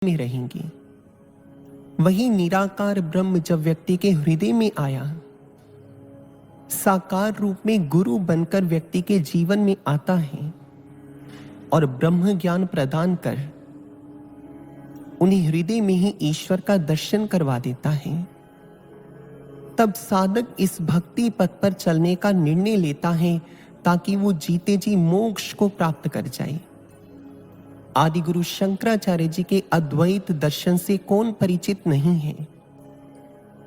में रहेंगे। वही निराकार ब्रह्म जब व्यक्ति के हृदय में आया, साकार रूप में गुरु बनकर व्यक्ति के जीवन में आता है और ब्रह्म ज्ञान प्रदान कर उन्हें हृदय में ही ईश्वर का दर्शन करवा देता है, तब साधक इस भक्ति पथ पर चलने का निर्णय लेता है ताकि वो जीते जी मोक्ष को प्राप्त कर जाए। आदि गुरु शंकराचार्य जी के अद्वैत दर्शन से कौन परिचित नहीं है।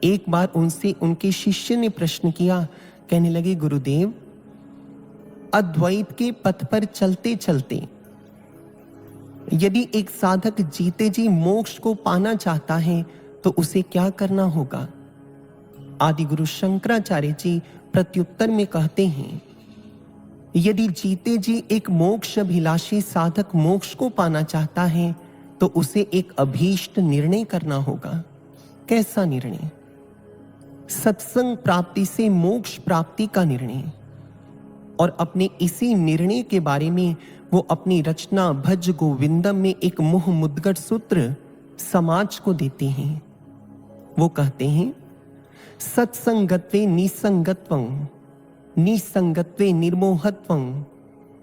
एक बार उनसे उनके शिष्य ने प्रश्न किया, कहने लगे, गुरुदेव, अद्वैत के पथ पर चलते चलते यदि एक साधक जीते जी मोक्ष को पाना चाहता है तो उसे क्या करना होगा। आदि गुरु शंकराचार्य जी प्रत्युत्तर में कहते हैं, यदि जीते जी एक मोक्ष अभिलाषी साधक मोक्ष को पाना चाहता है तो उसे एक अभीष्ट निर्णय करना होगा। कैसा निर्णय? सत्संग प्राप्ति से मोक्ष प्राप्ति का निर्णय। और अपने इसी निर्णय के बारे में वो अपनी रचना भज गोविंदम में एक मुह मुद्गर सूत्र समाज को देते हैं। वो कहते हैं, सत्संगत्वे निसंगत्वं, निसंगत्वे निर्मोहत्वं,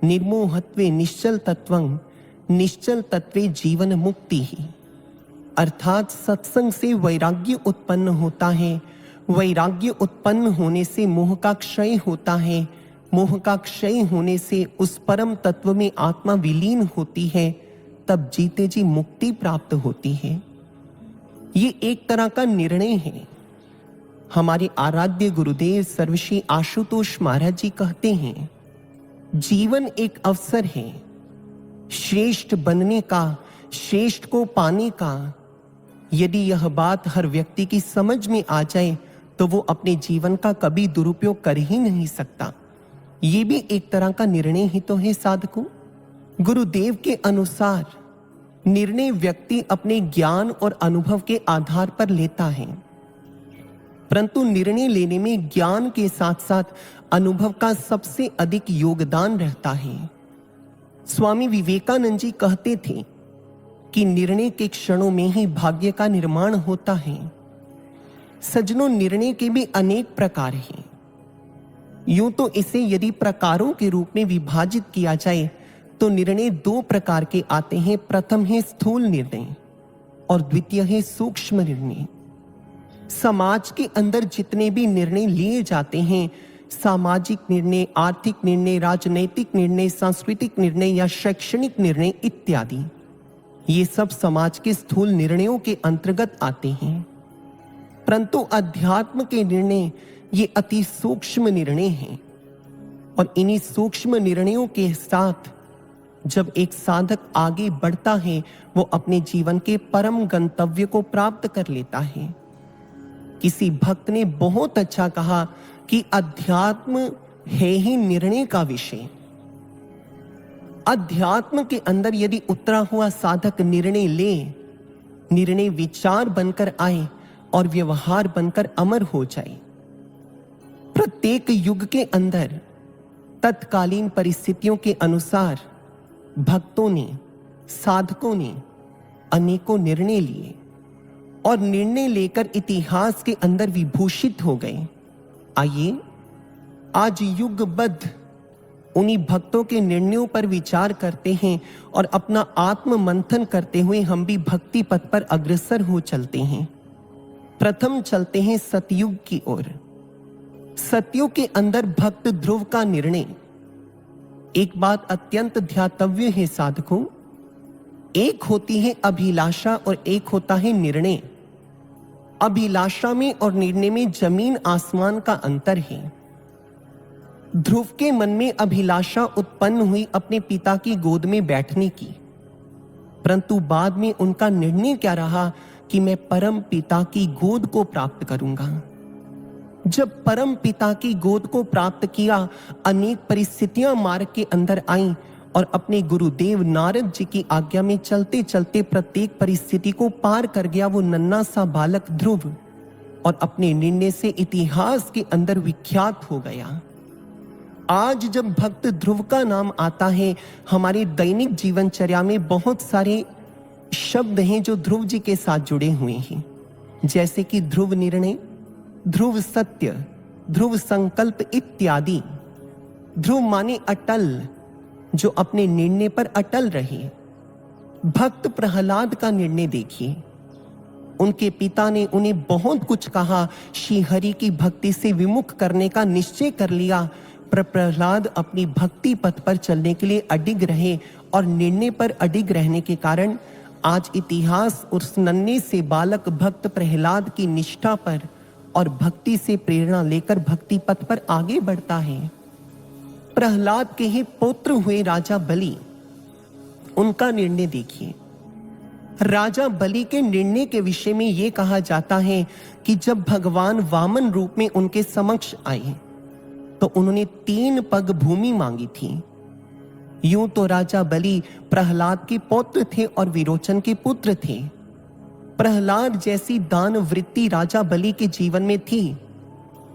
निर्मोहत्वे निश्चल तत्वं, निश्चल तत्वे जीवन मुक्ति ही। अर्थात सत्संग से वैराग्य उत्पन्न होता है, वैराग्य उत्पन्न होने से मोह का क्षय होता है, मोह का क्षय होने से उस परम तत्व में आत्मा विलीन होती है, तब जीते जी मुक्ति प्राप्त होती है। ये एक तरह का निर्णय है। हमारे आराध्य गुरुदेव सर्वश्री आशुतोष महाराज जी कहते हैं, जीवन एक अवसर है श्रेष्ठ बनने का, श्रेष्ठ को पाने का। यदि यह बात हर व्यक्ति की समझ में आ जाए तो वो अपने जीवन का कभी दुरुपयोग कर ही नहीं सकता। ये भी एक तरह का निर्णय ही तो है साधकों। गुरुदेव के अनुसार निर्णय व्यक्ति अपने ज्ञान और अनुभव के आधार पर लेता है, परंतु निर्णय लेने में ज्ञान के साथ साथ अनुभव का सबसे अधिक योगदान रहता है। स्वामी विवेकानंद जी कहते थे कि निर्णय के क्षणों में ही भाग्य का निर्माण होता है। सज्जनों, निर्णय के भी अनेक प्रकार हैं। यूं तो इसे यदि प्रकारों के रूप में विभाजित किया जाए तो निर्णय दो प्रकार के आते हैं। प्रथम है स्थूल निर्णय और द्वितीय है सूक्ष्म निर्णय। समाज के अंदर जितने भी निर्णय लिए जाते हैं, सामाजिक निर्णय, आर्थिक निर्णय, राजनैतिक निर्णय, सांस्कृतिक निर्णय या शैक्षणिक निर्णय इत्यादि, ये सब समाज के स्थूल निर्णयों के अंतर्गत आते हैं। परंतु अध्यात्म के निर्णय ये अति सूक्ष्म निर्णय हैं। और इन्हीं सूक्ष्म निर्णयों के साथ जब एक साधक आगे बढ़ता है, वो अपने जीवन के परम गंतव्य को प्राप्त कर लेता है। किसी भक्त ने बहुत अच्छा कहा कि अध्यात्म है ही निर्णय का विषय। अध्यात्म के अंदर यदि उतरा हुआ साधक निर्णय ले, निर्णय विचार बनकर आए और व्यवहार बनकर अमर हो जाए। प्रत्येक युग के अंदर तत्कालीन परिस्थितियों के अनुसार भक्तों ने, साधकों ने अनेकों निर्णय लिए और निर्णय लेकर इतिहास के अंदर विभूषित हो गए। आइए आज युगबद्ध उन्हीं भक्तों के निर्णयों पर विचार करते हैं और अपना आत्म मंथन करते हुए हम भी भक्ति पथ पर अग्रसर हो चलते हैं। प्रथम चलते हैं सतयुग की ओर। सतयुग के अंदर भक्त ध्रुव का निर्णय। एक बात अत्यंत ध्यातव्य है साधकों, एक होती है अभिलाषा और एक होता है निर्णय। अभिलाषा में और निर्णय में जमीन आसमान का अंतर है। ध्रुव के मन में अभिलाषा उत्पन्न हुई अपने पिता की गोद में बैठने की, परंतु बाद में उनका निर्णय क्या रहा कि मैं परम पिता की गोद को प्राप्त करूंगा। जब परम पिता की गोद को प्राप्त किया, अनेक परिस्थितियां मार्ग के अंदर आईं और अपने गुरुदेव नारद जी की आज्ञा में चलते चलते प्रत्येक परिस्थिति को पार कर गया वो नन्हा सा बालक ध्रुव, और अपने निर्णय से इतिहास के अंदर विख्यात हो गया। आज जब भक्त ध्रुव का नाम आता है, हमारे दैनिक जीवनचर्या में बहुत सारे शब्द हैं जो ध्रुव जी के साथ जुड़े हुए हैं, जैसे कि ध्रुव निर्णय, ध्रुव सत्य, ध्रुव संकल्प इत्यादि। ध्रुव माने अटल, जो अपने निर्णय पर अटल रहे। भक्त प्रहलाद का निर्णय देखिए। उनके पिता ने उन्हें बहुत कुछ कहा, श्री हरि की भक्ति से विमुख करने का निश्चय कर लिया, पर प्रहलाद अपनी भक्ति पथ पर चलने के लिए अडिग रहे और निर्णय पर अडिग रहने के कारण आज इतिहास उस नन्हे से बालक भक्त प्रहलाद की निष्ठा पर और भक्ति से प्रेरणा लेकर भक्ति पथ पर आगे बढ़ता है। प्रहलाद के ही पुत्र हुए राजा बलि, उनका निर्णय देखिए। राजा बलि के निर्णय के विषय में यह कहा जाता है कि जब भगवान वामन रूप में उनके समक्ष आए तो उन्होंने 3 पग भूमि मांगी थी। यूं तो राजा बलि प्रहलाद के पौत्र थे और विरोचन के पुत्र थे। प्रहलाद जैसी दान वृत्ति राजा बलि के जीवन में थी,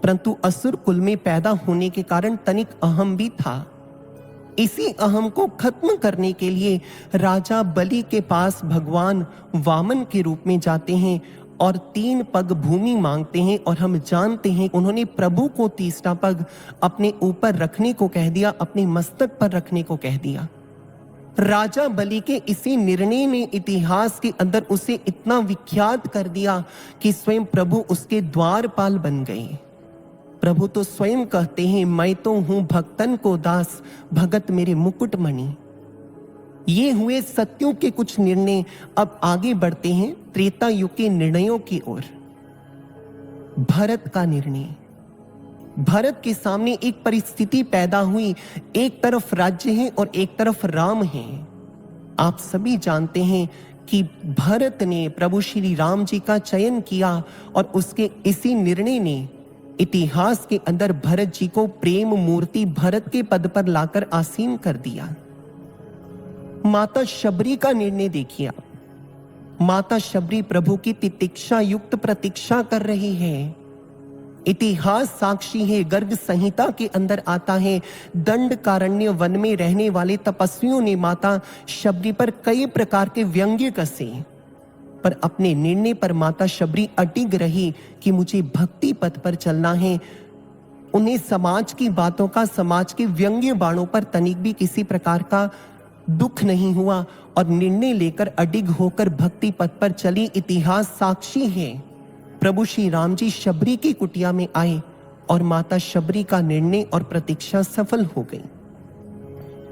परंतु असुर कुल में पैदा होने के कारण तनिक अहम भी था। इसी अहम को खत्म करने के लिए राजा बलि के पास भगवान वामन के रूप में जाते हैं और 3 पग भूमि मांगते हैं। और हम जानते हैं उन्होंने प्रभु को तीसरा पग अपने ऊपर रखने को कह दिया, अपने मस्तक पर रखने को कह दिया। राजा बलि के इसी निर्णय ने इतिहास के अंदर उसे इतना विख्यात कर दिया कि स्वयं प्रभु उसके द्वारपाल बन गए। प्रभु तो स्वयं कहते हैं, मैं तो हूं भक्तन को दास, भगत मेरे मुकुटमणि। ये हुए सत्यों के कुछ निर्णय। अब आगे बढ़ते हैं त्रेता युग के निर्णयों की ओर। भरत का निर्णय। भरत के सामने एक परिस्थिति पैदा हुई, एक तरफ राज्य है और एक तरफ राम है। आप सभी जानते हैं कि भरत ने प्रभु श्री राम जी का चयन किया और उसके इसी निर्णय ने इतिहास के अंदर भरत जी को प्रेम मूर्ति भरत के पद पर लाकर आसीन कर दिया। माता शबरी का निर्णय देखिए आप। माता शबरी प्रभु की तितिक्षा युक्त प्रतीक्षा कर रही है। इतिहास साक्षी है, गर्ग संहिता के अंदर आता है, दंडकारण्य वन में रहने वाले तपस्वियों ने माता शबरी पर कई प्रकार के व्यंग्य कसे, पर अपने निर्णय पर माता शबरी अडिग रही कि मुझे भक्ति पथ पर चलना है। उन्हें समाज की बातों का, समाज के व्यंग्य बाणों पर तनिक भी किसी प्रकार का दुख नहीं हुआ और निर्णय लेकर अडिग होकर भक्ति पथ पर चली। इतिहास साक्षी है, प्रभु श्री राम जी शबरी की कुटिया में आए और माता शबरी का निर्णय और प्रतीक्षा सफल हो गई।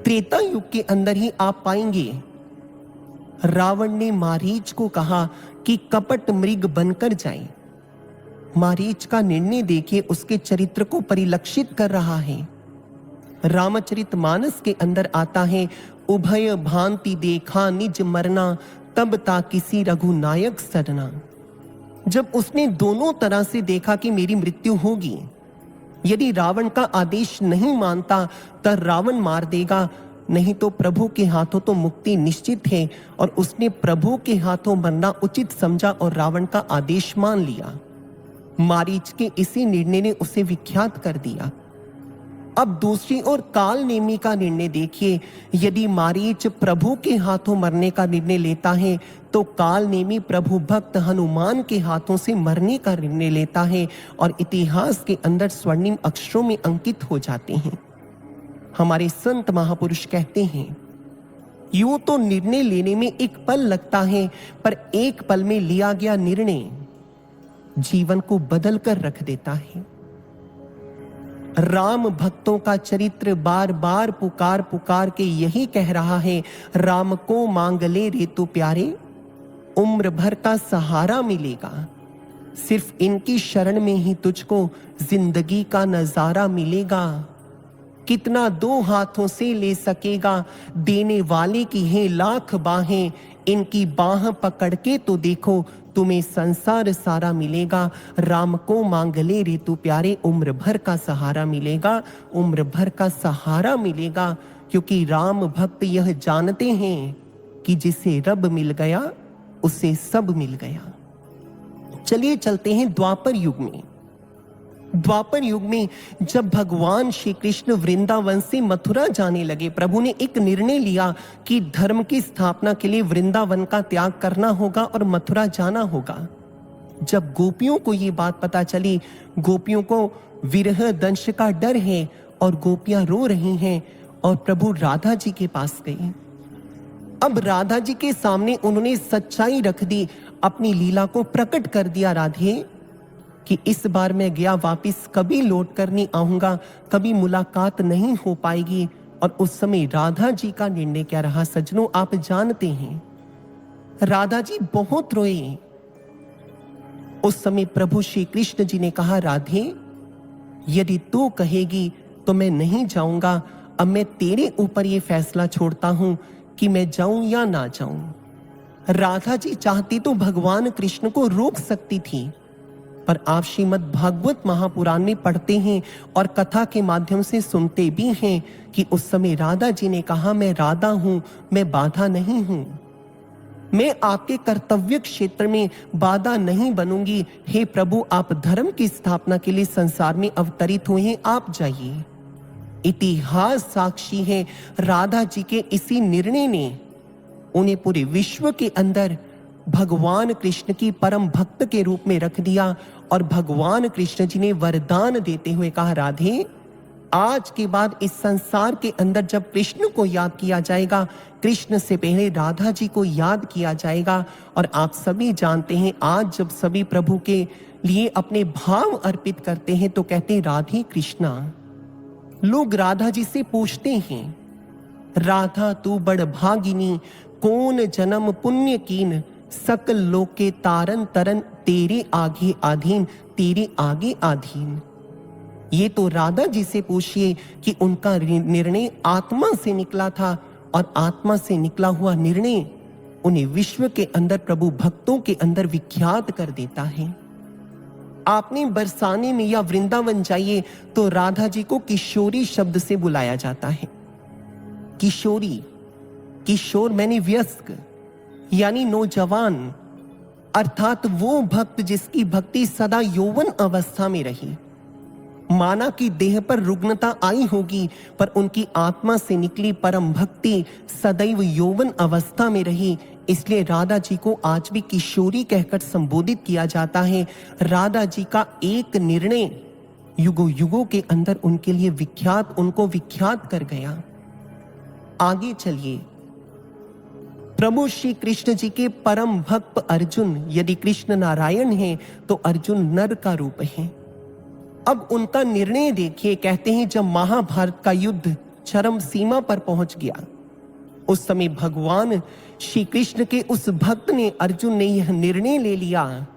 त्रेता युग के अंदर ही आप पाएंगे रावण ने मारीच को कहा कि कपट मृग बनकर जाए। मारीच का निर्णय देखिए, उसके चरित्र को परिलक्षित कर रहा है। रामचरितमानस के अंदर आता है, उभय भांति देखा निज मरना, तब ता किसी रघुनायक सरना। जब उसने दोनों तरह से देखा कि मेरी मृत्यु होगी, यदि रावण का आदेश नहीं मानता तो रावण मार देगा, नहीं तो प्रभु के हाथों तो मुक्ति निश्चित है। और उसने प्रभु के हाथों मरना उचित समझा और रावण का आदेश मान लिया। मारीच के इसी निर्णय ने उसे विख्यात कर दिया। अब दूसरी ओर काल नेमी का निर्णय देखिए। यदि मारीच प्रभु के हाथों मरने का निर्णय लेता है तो काल नेमी प्रभु भक्त हनुमान के हाथों से मरने का निर्णय लेता है और इतिहास के अंदर स्वर्णिम अक्षरों में अंकित हो जाते हैं। हमारे संत महापुरुष कहते हैं, यूं तो निर्णय लेने में एक पल लगता है, पर एक पल में लिया गया निर्णय जीवन को बदल कर रख देता है। राम भक्तों का चरित्र बार बार पुकार पुकार के यही कह रहा है, राम को मांग ले रे तू प्यारे, उम्र भर का सहारा मिलेगा। सिर्फ इनकी शरण में ही तुझको जिंदगी का नजारा मिलेगा। कितना 2 हाथों से ले सकेगा, देने वाले की है लाख बाहें, इनकी बाह पकड़ के तो देखो तुम्हें संसार सारा मिलेगा। राम को मांग ले रे तू प्यारे, उम्र भर का सहारा मिलेगा, उम्र भर का सहारा मिलेगा। क्योंकि राम भक्त यह जानते हैं कि जिसे रब मिल गया उसे सब मिल गया। चलिए चलते हैं द्वापर युग में। द्वापर युग में जब भगवान श्री कृष्ण वृंदावन से मथुरा जाने लगे, प्रभु ने एक निर्णय लिया कि धर्म की स्थापना के लिए वृंदावन का त्याग करना होगा और मथुरा जाना होगा। जब गोपियों को ये बात पता चली, गोपियों को विरह दंश का डर है और गोपियां रो रही हैं और प्रभु राधा जी के पास गए। अब राधा जी के सामने उन्होंने सच्चाई रख दी, अपनी लीला को प्रकट कर दिया, राधे कि इस बार मैं गया वापिस कभी लौट कर नहीं आऊंगा, कभी मुलाकात नहीं हो पाएगी। और उस समय राधा जी का निर्णय क्या रहा सज्जनों, आप जानते हैं। राधा जी बहुत रोए। उस समय प्रभु श्री कृष्ण जी ने कहा, राधे यदि तू कहेगी तो मैं नहीं जाऊंगा। अब मैं तेरे ऊपर ये फैसला छोड़ता हूं कि मैं जाऊं या ना जाऊं। राधा जी चाहती तो भगवान कृष्ण को रोक सकती थी, पर आप श्रीमद् भागवत महापुराण में पढ़ते हैं और कथा के माध्यम से सुनते भी हैं कि उस समय राधा जी ने कहा, मैं राधा हूं, मैं बाधा नहीं हूं, मैं आपके कर्तव्य क्षेत्र में बाधा नहीं बनूंगी। हे प्रभु, आप धर्म की स्थापना के लिए संसार में अवतरित हुए हैं, आप जाइए। इतिहास साक्षी है, राधा जी के इसी निर्णय ने उन्हें पूरे विश्व के अंदर भगवान कृष्ण की परम भक्त के रूप में रख दिया। और भगवान कृष्ण जी ने वरदान देते हुए कहा, राधे आज के बाद इस संसार के अंदर जब कृष्ण को याद किया जाएगा, कृष्ण से पहले राधा जी को याद किया जाएगा। और आप सभी जानते हैं, आज जब सभी प्रभु के लिए अपने भाव अर्पित करते हैं तो कहते हैं राधे कृष्णा। लोग राधा जी से पूछते हैं, राधा तू बड़ भागिनी, कौन जन्म पुण्य कीन, सकल लोक के तारन तरन, तेरे आगे आधीन, तेरे आगे आधीन। ये तो राधा जी से पूछिए कि उनका निर्णय आत्मा से निकला था और आत्मा से निकला हुआ निर्णय उन्हें विश्व के अंदर, प्रभु भक्तों के अंदर विख्यात कर देता है। आपने बरसाने में या वृंदावन जाइए तो राधा जी को किशोरी शब्द से बुलाया जाता है। किशोरी, किशोर मैंने वयस्क यानी नौजवान, अर्थात वो भक्त जिसकी भक्ति सदा यौवन अवस्था में रही। माना कि देह पर रुग्णता आई होगी, पर उनकी आत्मा से निकली परम भक्ति सदैव यौवन अवस्था में रही। इसलिए राधा जी को आज भी किशोरी कहकर संबोधित किया जाता है। राधा जी का एक निर्णय युगों युगों के अंदर उनके लिए विख्यात, उनको विख्यात कर गया। आगे चलिए, प्रभु श्री कृष्ण जी के परम भक्त अर्जुन, यदि कृष्ण नारायण हैं तो अर्जुन नर का रूप है। अब उनका निर्णय देखिए, कहते हैं जब महाभारत का युद्ध चरम सीमा पर पहुंच गया, उस समय भगवान श्री कृष्ण के उस भक्त ने, अर्जुन ने यह निर्णय ले लिया,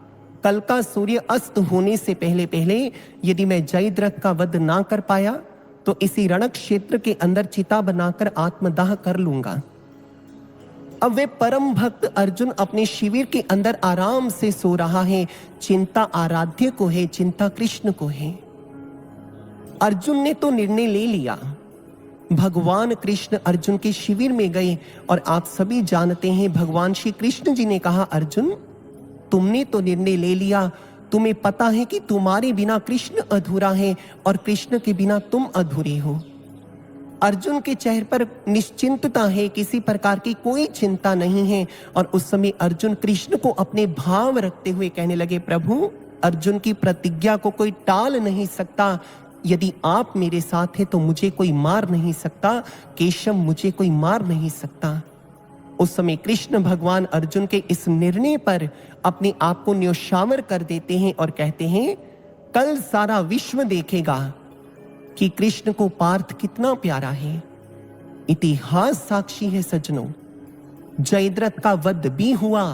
कल का सूर्य अस्त होने से पहले पहले यदि मैं जयद्रथ का वध ना कर पाया तो इसी रण क्षेत्र के अंदर चिता बनाकर आत्मदाह कर लूंगा। अब वे परम भक्त अर्जुन अपने शिविर के अंदर आराम से सो रहा है। चिंता आराध्य को है, चिंता कृष्ण को है। अर्जुन ने तो निर्णय ले लिया। भगवान कृष्ण अर्जुन के शिविर में गए और आप सभी जानते हैं भगवान श्री कृष्ण जी ने कहा, अर्जुन तुमने तो निर्णय ले लिया, तुम्हें पता है कि तुम्हारे बिना कृष्ण अधूरा है और कृष्ण के बिना तुम अधूरे हो। अर्जुन के चेहरे पर निश्चिंतता है, किसी प्रकार की कोई चिंता नहीं है। और उस समय अर्जुन कृष्ण को अपने भाव रखते हुए कहने लगे, प्रभु अर्जुन की प्रतिज्ञा को कोई टाल नहीं सकता। यदि आप मेरे साथ हैं तो मुझे कोई मार नहीं सकता, केशव मुझे कोई मार नहीं सकता। उस समय कृष्ण भगवान अर्जुन के इस निर्णय पर अपने आप को न्योछावर कर देते हैं और कहते हैं, कल सारा विश्व देखेगा कि कृष्ण को पार्थ कितना प्यारा है। इतिहास साक्षी है सज्जनों, जयद्रथ का वध भी हुआ।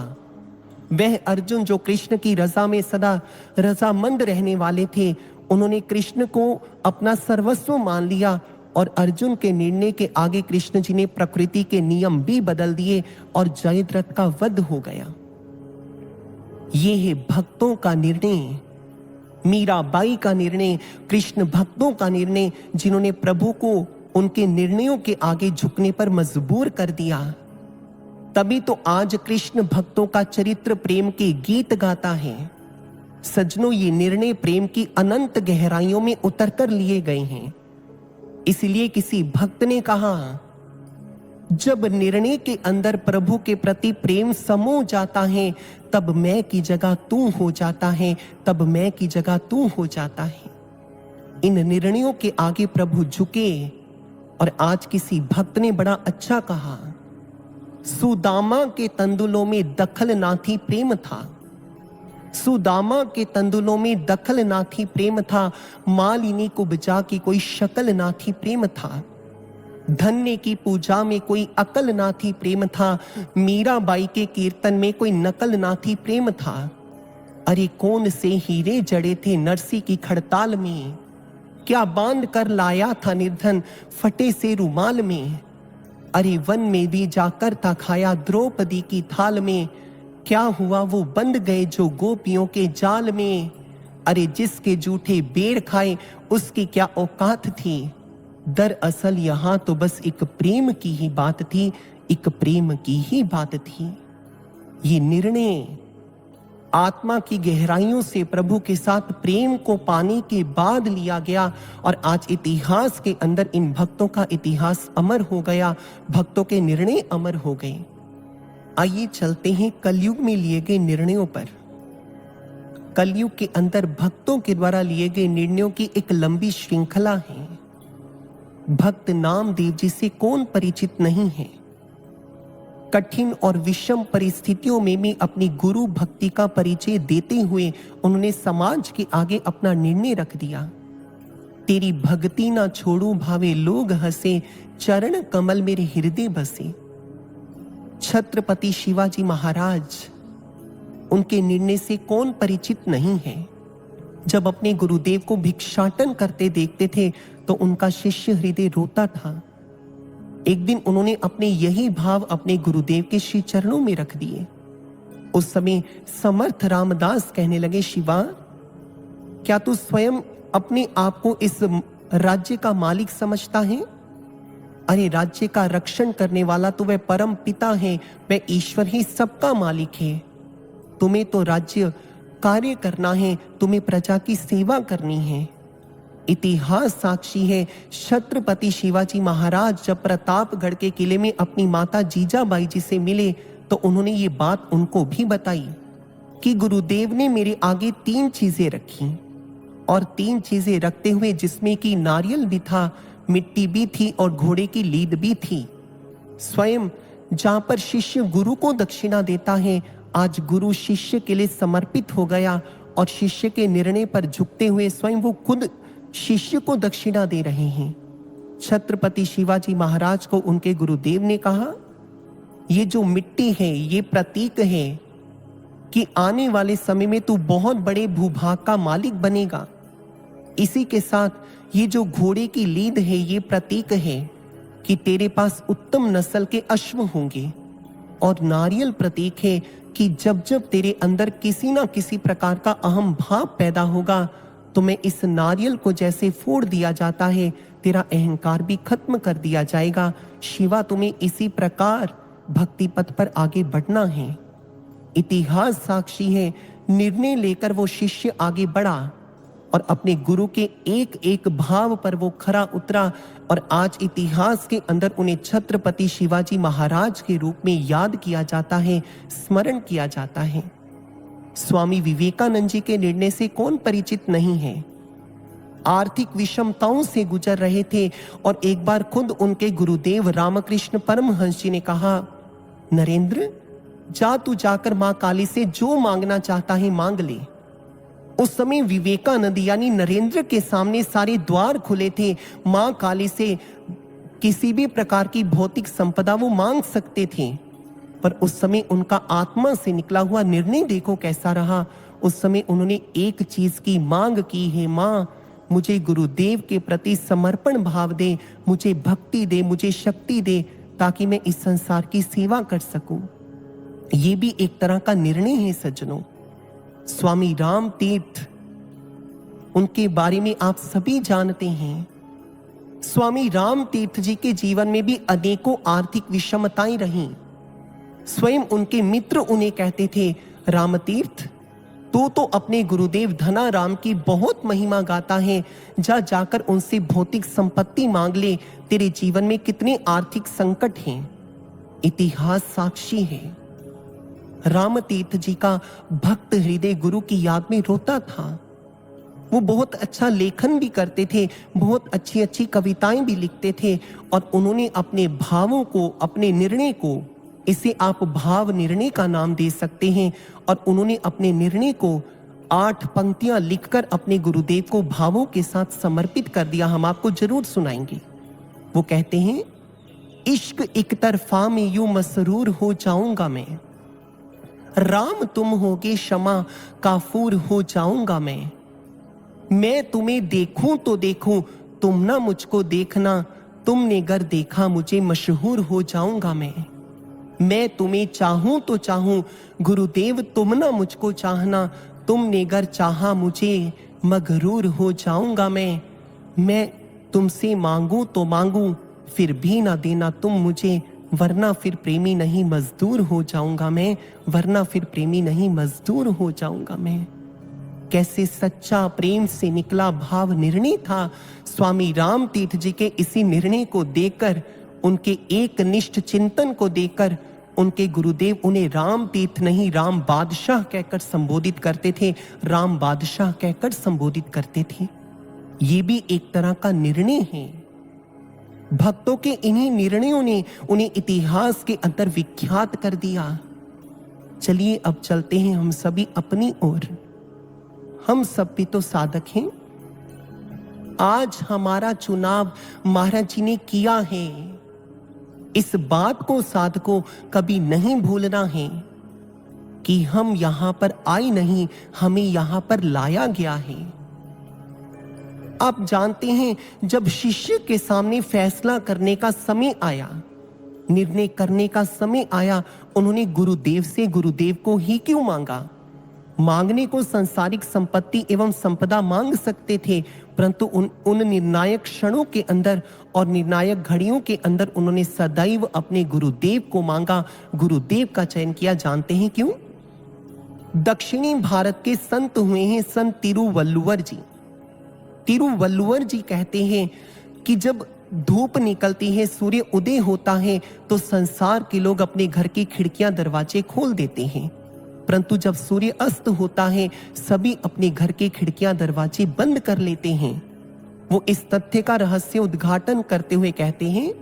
वह अर्जुन जो कृष्ण की रजा में सदा रजामंद रहने वाले थे, उन्होंने कृष्ण को अपना सर्वस्व मान लिया और अर्जुन के निर्णय के आगे कृष्ण जी ने प्रकृति के नियम भी बदल दिए और जयद्रथ का वध हो गया। ये है भक्तों का निर्णय, मीराबाई का निर्णय, कृष्ण भक्तों का निर्णय, जिन्होंने प्रभु को उनके निर्णयों के आगे झुकने पर मजबूर कर दिया। तभी तो आज कृष्ण भक्तों का चरित्र प्रेम के गीत गाता है। सज्जनों, ये निर्णय प्रेम की अनंत गहराइयों में उतरकर लिए गए हैं। इसलिए किसी भक्त ने कहा, जब निर्णय के अंदर प्रभु के प्रति प्रेम समो जाता है, तब मैं की जगह तू हो जाता है, तब मैं की जगह तू हो जाता है। इन निर्णयों के आगे प्रभु झुके। और आज किसी भक्त ने बड़ा अच्छा कहा, सुदामा के तंदुलों में दखल ना थी प्रेम था। सुदामा के तंदुलों में दखल ना थी प्रेम था। मालिनी को बचा की कोई शक्ल ना थी प्रेम था। धन्य की पूजा में कोई अकल ना थी प्रेम था। मीराबाई के कीर्तन में कोई नकल ना थी प्रेम था। अरे कौन से हीरे जड़े थे नरसी की खड़ताल में, क्या बांध कर लाया था निर्धन फटे से रुमाल में। अरे वन में भी जाकर था खाया द्रौपदी की थाल में, क्या हुआ वो बंद गए जो गोपियों के जाल में। अरे जिसके जूठे बेर खाए उसकी क्या औकात थी। दरअसल यहाँ तो बस एक प्रेम की ही बात थी, एक प्रेम की ही बात थी। ये निर्णय आत्मा की गहराइयों से प्रभु के साथ प्रेम को पाने के बाद लिया गया। और आज इतिहास के अंदर इन भक्तों का इतिहास अमर हो गया, भक्तों के निर्णय अमर हो गए। आइए चलते हैं कलयुग में लिए गए निर्णयों पर। कलयुग के अंदर भक्तों के द्वारा लिए गए निर्णयों की एक लंबी श्रृंखला है। भक्त नामदेव जी से कौन परिचित नहीं है। कठिन और विषम परिस्थितियों में भी अपनी गुरु भक्ति का परिचय देते हुए उन्होंने समाज के आगे अपना निर्णय रख दिया। तेरी भक्ति ना छोड़ू भावे लोग हंसे, चरण कमल मेरे हृदय बसे। छत्रपति शिवाजी महाराज, उनके निर्णय से कौन परिचित नहीं है। जब अपने गुरुदेव को भिक्षाटन करते देखते थे तो उनका शिष्य हृदय रोता था। एक दिन उन्होंने अपने यही भाव अपने गुरुदेव के श्री चरणों में रख दिए। उस समय समर्थ रामदास कहने लगे, शिवा, क्या तू स्वयं अपने आप को इस राज्य का मालिक समझता है? अरे राज्य का रक्षण करने वाला तो वह परम पिता है, वह ईश्वर ही सबका मालिक है। तुम्हें तो राज्य कार्य करना है, तुम्हें प्रजा की सेवा करनी है। इतिहास साक्षी है, छत्रपति शिवाजी महाराज जब प्रतापगढ़ के किले में अपनी माता जीजाबाई जी से मिले तो उन्होंने ये बात उनको भी बताई कि गुरुदेव ने मेरे आगे 3 चीजें रखी, और 3 चीजें रखते हुए जिसमें कि नारियल भी था, मिट्टी भी थी और घोड़े की लीद भी थी। स्वयं जहां पर शिष्य गुरु को दक्षिणा देता है, आज गुरु शिष्य के लिए समर्पित हो गया और शिष्य के निर्णय पर झुकते हुए स्वयं वो खुद शिष्य को दक्षिणा दे रहे हैं। छत्रपति शिवाजी महाराज को उनके गुरुदेव ने कहा, ये जो मिट्टी है ये प्रतीक है कि आने वाले समय में तू बहुत बड़े भूभाग का मालिक बनेगा। इसी के साथ ये जो घोड़े की लीद है ये प्रतीक है कि तेरे पास उत्तम नस्ल के अश्व होंगे। और नारियल प्रतीक है कि जब जब तेरे अंदर किसी ना किसी प्रकार का अहम भाव पैदा होगा तो मैं इस नारियल को जैसे फोड़ दिया जाता है, तेरा अहंकार भी खत्म कर दिया जाएगा। शिवा, तुम्हें इसी प्रकार भक्ति पथ पर आगे बढ़ना है। इतिहास साक्षी है, निर्णय लेकर वो शिष्य आगे बढ़ा और अपने गुरु के एक एक भाव पर वो खरा उतरा। और आज इतिहास के अंदर उन्हें छत्रपति शिवाजी महाराज के रूप में याद किया जाता है, स्मरण किया जाता है। स्वामी विवेकानंद जी के निर्णय से कौन परिचित नहीं है। आर्थिक विषमताओं से गुजर रहे थे और एक बार खुद उनके गुरुदेव रामकृष्ण परमहंस जी ने कहा, नरेंद्र, जा तू जाकर मां काली से जो मांगना चाहता है मांग ले। उस समय विवेकानंद यानी नरेंद्र के सामने सारे द्वार खुले थे। मां काली से किसी भी प्रकार की भौतिक संपदा वो मांग सकते थे, पर उस समय उनका आत्मा से निकला हुआ निर्णय देखो कैसा रहा। उस समय उन्होंने एक चीज की मांग की है, मां मुझे गुरुदेव के प्रति समर्पण भाव दे, मुझे भक्ति दे, मुझे शक्ति दे, ताकि मैं इस संसार की सेवा कर सकूं। ये भी एक तरह का निर्णय है सज्जनों। स्वामी राम तीर्थ, उनके बारे में आप सभी जानते हैं। स्वामी राम तीर्थ जी के जीवन में भी अनेकों आर्थिक विषमताएं रहीं। स्वयं उनके मित्र उन्हें कहते थे, राम तीर्थ, तो अपने गुरुदेव धनाराम की बहुत महिमा गाता है। जा जाकर उनसे भौतिक संपत्ति मांग ले। तेरे जीवन में कितने आर्थिक संकट हैं, इतिहास साक्षी है। रामतीर्थ जी का भक्त हृदय गुरु की याद में रोता था। वो बहुत अच्छा लेखन भी करते थे, बहुत अच्छी अच्छी कविताएं भी लिखते थे, और उन्होंने अपने भावों को, अपने निर्णय को, इसे आप भाव निर्णय का नाम दे सकते हैं, और उन्होंने अपने निर्णय को 8 पंक्तियां लिखकर अपने गुरुदेव को भावों के साथ समर्पित कर दिया। हम आपको जरूर सुनाएंगे। वो कहते हैं, इश्क एक तरफा में यूं मसरूर हो जाऊंगा मैं, राम तुम होगे क्षमा काफूर हो जाऊंगा मैं तुम्हें देखूं तो देखूं, तुम ना मुझको देखना, तुमने गर देखा मुझे मशहूर हो जाऊंगा मैं तुम्हें चाहूं तो चाहूं, गुरुदेव तुम ना मुझको चाहना, तुमने गर चाहा मुझे मगरूर हो जाऊंगा मैं तुमसे मांगूं तो मांगूं, फिर भी ना देना तुम मुझे, वरना फिर प्रेमी नहीं मजदूर हो जाऊंगा मैं, वरना फिर प्रेमी नहीं मजदूर हो जाऊंगा मैं। कैसे सच्चा प्रेम से निकला भाव निर्णय था। स्वामी रामतीर्थ जी के इसी निर्णय को देखकर, उनके एक निष्ठ चिंतन को देखकर, उनके गुरुदेव उन्हें राम तीर्थ नहीं राम बादशाह कहकर संबोधित करते थे, राम बादशाह कहकर संबोधित करते थे। ये भी एक तरह का निर्णय है। भक्तों के इन्हीं निर्णयों ने उन्हें इतिहास के अंदर विख्यात कर दिया। चलिए अब चलते हैं हम सभी अपनी ओर। हम सब भी तो साधक हैं। आज हमारा चुनाव महाराज जी ने किया है। इस बात को साधकों कभी नहीं भूलना है कि हम यहां पर आए नहीं, हमें यहां पर लाया गया है। आप जानते हैं, जब शिष्य के सामने फैसला करने का समय आया, निर्णय करने का समय आया, उन्होंने गुरुदेव से गुरुदेव को ही क्यों मांगा? मांगने को सांसारिक संपत्ति एवं संपदा मांग सकते थे, परंतु उन निर्णायक क्षणों के अंदर और निर्णायक घड़ियों के अंदर उन्होंने सदैव अपने गुरुदेव को मांगा, गुरुदेव का चयन किया। जानते हैं क्यों? दक्षिणी भारत के संत हुए हैं संत तिरुवल्लुवर जी। तिरुवल्लुवर जी कहते हैं कि जब धूप निकलती है, सूर्य उदय होता है, तो संसार के लोग अपने घर की खिड़कियां दरवाजे खोल देते हैं, परंतु जब सूर्य अस्त होता है, सभी अपने घर के खिड़कियां दरवाजे बंद कर लेते हैं। वो इस तथ्य का रहस्य उद्घाटन करते हुए कहते हैं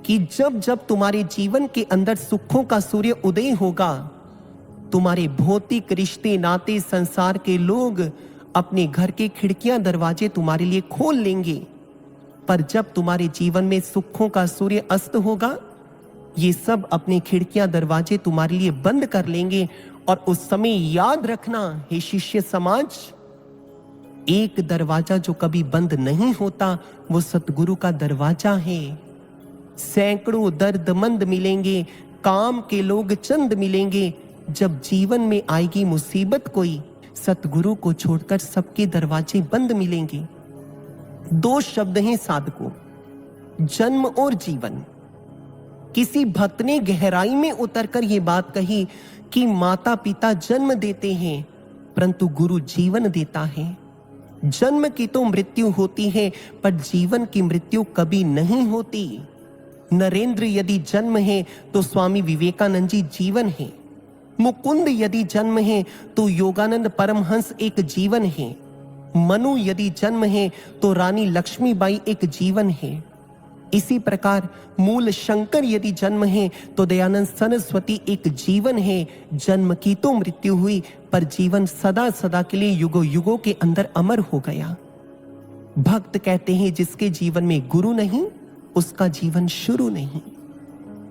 कि जब जब तुम्हारे जीवन के अंदर सुखों का सूर्य उदय होगा, तुम्हारे भौतिक रिश्ते नाते संसार के लोग अपने घर के खिड़कियां दरवाजे तुम्हारे लिए खोल लेंगे, पर जब तुम्हारे जीवन में सुखों का सूर्य अस्त होगा, ये सब अपनी खिड़कियां दरवाजे तुम्हारे लिए बंद कर लेंगे। और उस समय याद रखना हे शिष्य समाज, एक दरवाजा जो कभी बंद नहीं होता वो सतगुरु का दरवाजा है। सैकड़ों दर्दमंद मिलेंगे, काम के लोग चंद मिलेंगे, जब जीवन में आएगी मुसीबत कोई, सतगुरु को छोड़कर सबके दरवाजे बंद मिलेंगे। 2 शब्द हैं साधकों, जन्म और जीवन। किसी भक्त ने गहराई में उतरकर यह बात कही कि माता पिता जन्म देते हैं, परंतु गुरु जीवन देता है। जन्म की तो मृत्यु होती है, पर जीवन की मृत्यु कभी नहीं होती। नरेंद्र यदि जन्म है तो स्वामी विवेकानंद जी जीवन है। मुकुंद यदि जन्म है तो योगानंद परमहंस एक जीवन है। मनु यदि जन्म है तो रानी लक्ष्मीबाई एक जीवन है। इसी प्रकार मूल शंकर यदि जन्म है तो दयानंद सरस्वती एक जीवन है। जन्म की तो मृत्यु हुई, पर जीवन सदा सदा के लिए युगों युगों के अंदर अमर हो गया। भक्त कहते हैं जिसके जीवन में गुरु नहीं, उसका जीवन शुरू नहीं।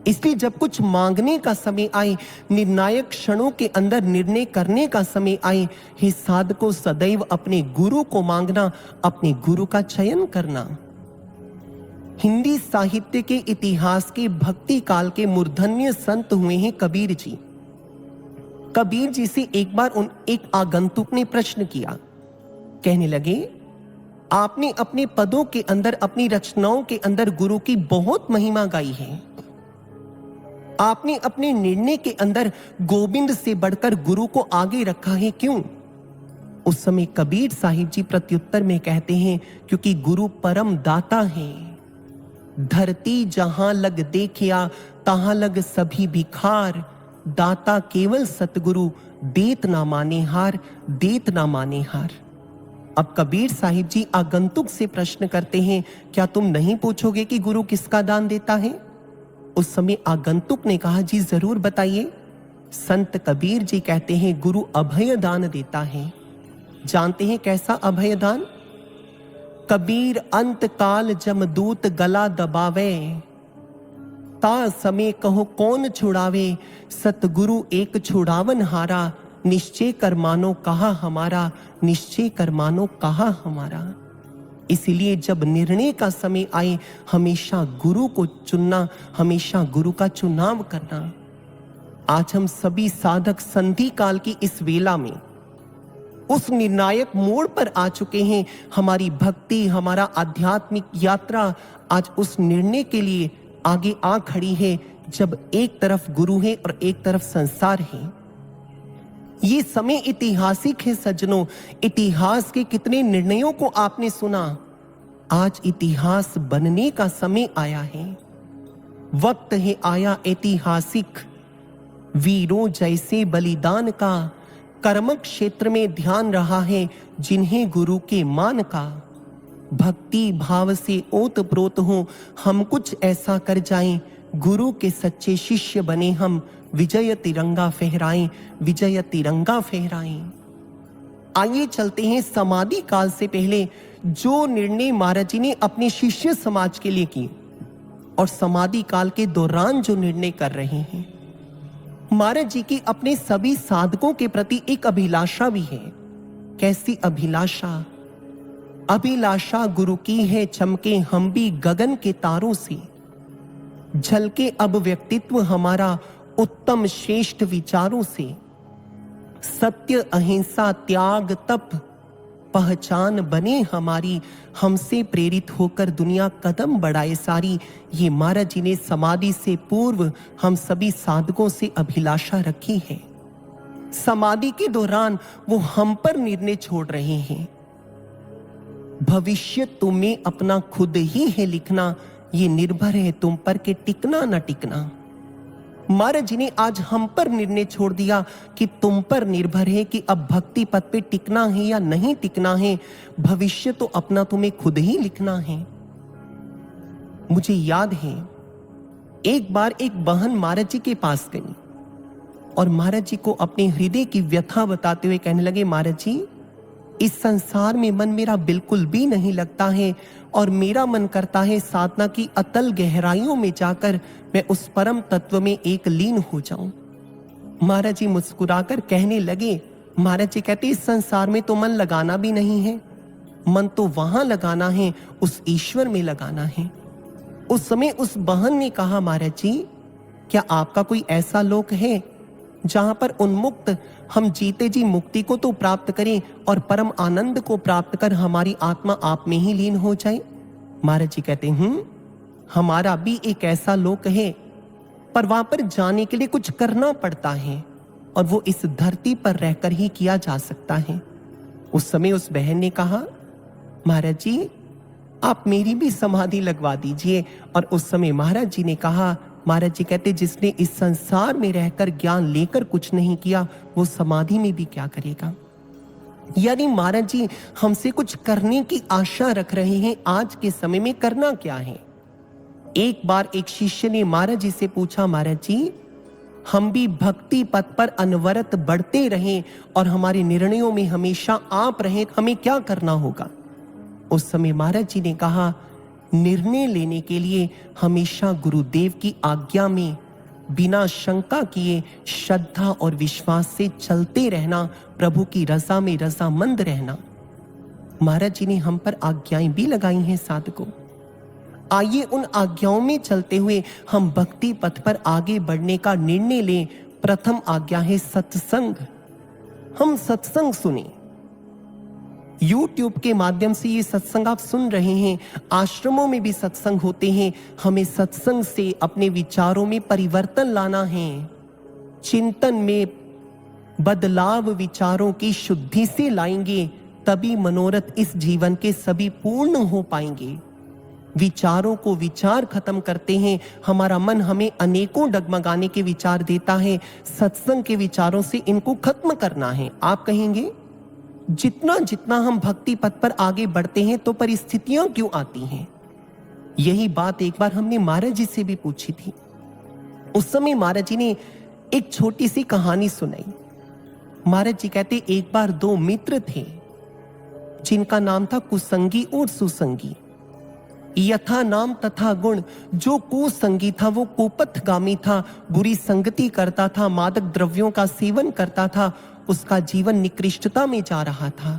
इसलिए जब कुछ मांगने का समय आए, निर्णायक क्षणों के अंदर निर्णय करने का समय आए, हे साधकों सदैव अपने गुरु को मांगना, अपने गुरु का चयन करना। हिंदी साहित्य के इतिहास के भक्ति काल के मूर्धन्य संत हुए हैं कबीर जी। कबीर जी से एक बार एक आगंतुक ने प्रश्न किया। कहने लगे, आपने अपने पदों के अंदर, अपनी रचनाओं के अंदर गुरु की बहुत महिमा गाई है। आपने अपने निर्णय के अंदर गोविंद से बढ़कर गुरु को आगे रखा है, क्यों? उस समय कबीर साहिब जी प्रत्युत्तर में कहते हैं, क्योंकि गुरु परम दाता है। धरती जहां लग देखिया तहां लग सभी भिखार, दाता केवल सतगुरु देत ना माने हार, देत ना माने हार। अब कबीर साहिब जी आगंतुक से प्रश्न करते हैं, क्या तुम नहीं पूछोगे कि गुरु किसका दान देता है? उस समय आगंतुक ने कहा, जी जरूर बताइए। संत कबीर जी कहते हैं, गुरु अभय दान देता है। जानते हैं कैसा अभय दान? कबीर अंत काल जमदूत गला दबावे, ता समय कहो कौन छुड़ावे, सतगुरु एक छुड़ावन हारा, निश्चय कर मानो कहा हमारा, निश्चय कर मानो कहा हमारा। इसलिए जब निर्णय का समय आए, हमेशा गुरु को चुनना, हमेशा गुरु का चुनाव करना। आज हम सभी साधक संधि काल की इस वेला में उस निर्णायक मोड़ पर आ चुके हैं। हमारी भक्ति, हमारा आध्यात्मिक यात्रा आज उस निर्णय के लिए आगे आ खड़ी है, जब एक तरफ गुरु है और एक तरफ संसार है। ये समय ऐतिहासिक है सज्जनों। इतिहास के कितने निर्णयों को आपने सुना। आज इतिहास बनने का समय आया है। वक्त है आया ऐतिहासिक। वीरों जैसे बलिदान का कर्म क्षेत्र में ध्यान रहा है, जिन्हें गुरु के मान का। भक्ति भाव से ओतप्रोत हो हम, कुछ ऐसा कर जाएं, गुरु के सच्चे शिष्य बने हम, विजय तिरंगा फहराएं, विजय तिरंगा फहराएं। आइए चलते हैं समाधि काल से पहले जो निर्णय महाराज जी ने अपने शिष्य समाज के लिए किए, और समाधि काल के दौरान जो निर्णय कर रहे हैं। महाराज जी की अपने सभी साधकों के प्रति एक अभिलाषा भी है। कैसी अभिलाषा? अभिलाषा गुरु की है चमके हम भी गगन के तारों से, झलके अब व्यक्तित्व हमारा उत्तम श्रेष्ठ विचारों से। सत्य अहिंसा त्याग तप पहचान बने हमारी, हमसे प्रेरित होकर दुनिया कदम बढ़ाए सारी। ये महाराज जी ने समाधि से पूर्व हम सभी साधकों से अभिलाषा रखी है। समाधि के दौरान वो हम पर निर्णय छोड़ रहे हैं। भविष्य तुम्हें अपना खुद ही है लिखना, ये निर्भर है तुम पर के टिकना न टिकना। महाराज जी ने आज हम पर निर्णय छोड़ दिया कि तुम पर निर्भर है कि अब भक्ति पथ पे टिकना है या नहीं टिकना है। भविष्य तो अपना तुम्हें खुद ही लिखना है। मुझे याद है एक बार एक बहन महाराज जी के पास गई और महाराज जी को अपने हृदय की व्यथा बताते हुए कहने लगे, महाराज जी इस संसार में मन मेरा बिल्कुल भी नहीं लगता है और मेरा मन करता है साधना की अतल गहराइयों में जाकर मैं उस परम तत्व में एक लीन हो जाऊं। महाराज जी मुस्कुराकर कहने लगे, महाराज जी कहते इस संसार में तो मन लगाना भी नहीं है, मन तो वहां लगाना है, उस ईश्वर में लगाना है। उस समय उस बहन ने कहा, महाराज जी क्या आपका कोई ऐसा लोक है जहां पर उन्मुक्त हम जीते जी मुक्ति को तो प्राप्त करें और परम आनंद को प्राप्त कर हमारी आत्मा आप में ही लीन हो जाए? महाराज जी कहते हमारा भी एक ऐसा लोक है, पर वहां पर जाने के लिए कुछ करना पड़ता है और वो इस धरती पर रहकर ही किया जा सकता है। उस समय उस बहन ने कहा, महाराज जी आप मेरी भी समाधि लगवा दीजिए। और उस समय महाराज जी ने कहा, महाराज जी कहते जिसने इस संसार में रहकर ज्ञान लेकर कुछ नहीं किया, वो समाधि में भी क्या करेगा। यानी महाराज जी हमसे कुछ करने की आशा रख रहे हैं। आज के समय में करना क्या है? एक बार एक शिष्य ने महाराज जी से पूछा, महाराज जी हम भी भक्ति पथ पर अनवरत बढ़ते रहें और हमारे निर्णयों में हमेशा आप रहें, हमें क्या करना होगा? उस समय महाराज जी ने कहा, निर्णय लेने के लिए हमेशा गुरुदेव की आज्ञा में बिना शंका किए श्रद्धा और विश्वास से चलते रहना, प्रभु की रजा में रजामंद रहना। महाराज जी ने हम पर आज्ञाएं भी लगाई हैं साधकों। आइए उन आज्ञाओं में चलते हुए हम भक्ति पथ पर आगे बढ़ने का निर्णय लें। प्रथम आज्ञा है सत्संग। हम सत्संग सुने। YouTube के माध्यम से ये सत्संग आप सुन रहे हैं, आश्रमों में भी सत्संग होते हैं। हमें सत्संग से अपने विचारों में परिवर्तन लाना है, चिंतन में बदलाव विचारों की शुद्धि से लाएंगे, तभी मनोरथ इस जीवन के सभी पूर्ण हो पाएंगे। विचारों को विचार खत्म करते हैं, हमारा मन हमें अनेकों डगमगाने के विचार देता है, सत्संग के विचारों से इनको खत्म करना है। आप कहेंगे जितना जितना हम भक्ति पथ पर आगे बढ़ते हैं तो परिस्थितियां क्यों आती हैं? यही बात एक बार हमने महाराज जी से भी पूछी थी। उस समय महाराज जी ने एक छोटी सी कहानी सुनाई। महाराज जी कहते एक बार दो मित्र थे जिनका नाम था कुसंगी और सुसंगी। यथा नाम तथा गुण। जो कुसंगी था वो कुपथगामी था, बुरी संगति करता था, मादक द्रव्यों का सेवन करता था, उसका जीवन निकृष्टता में जा रहा था।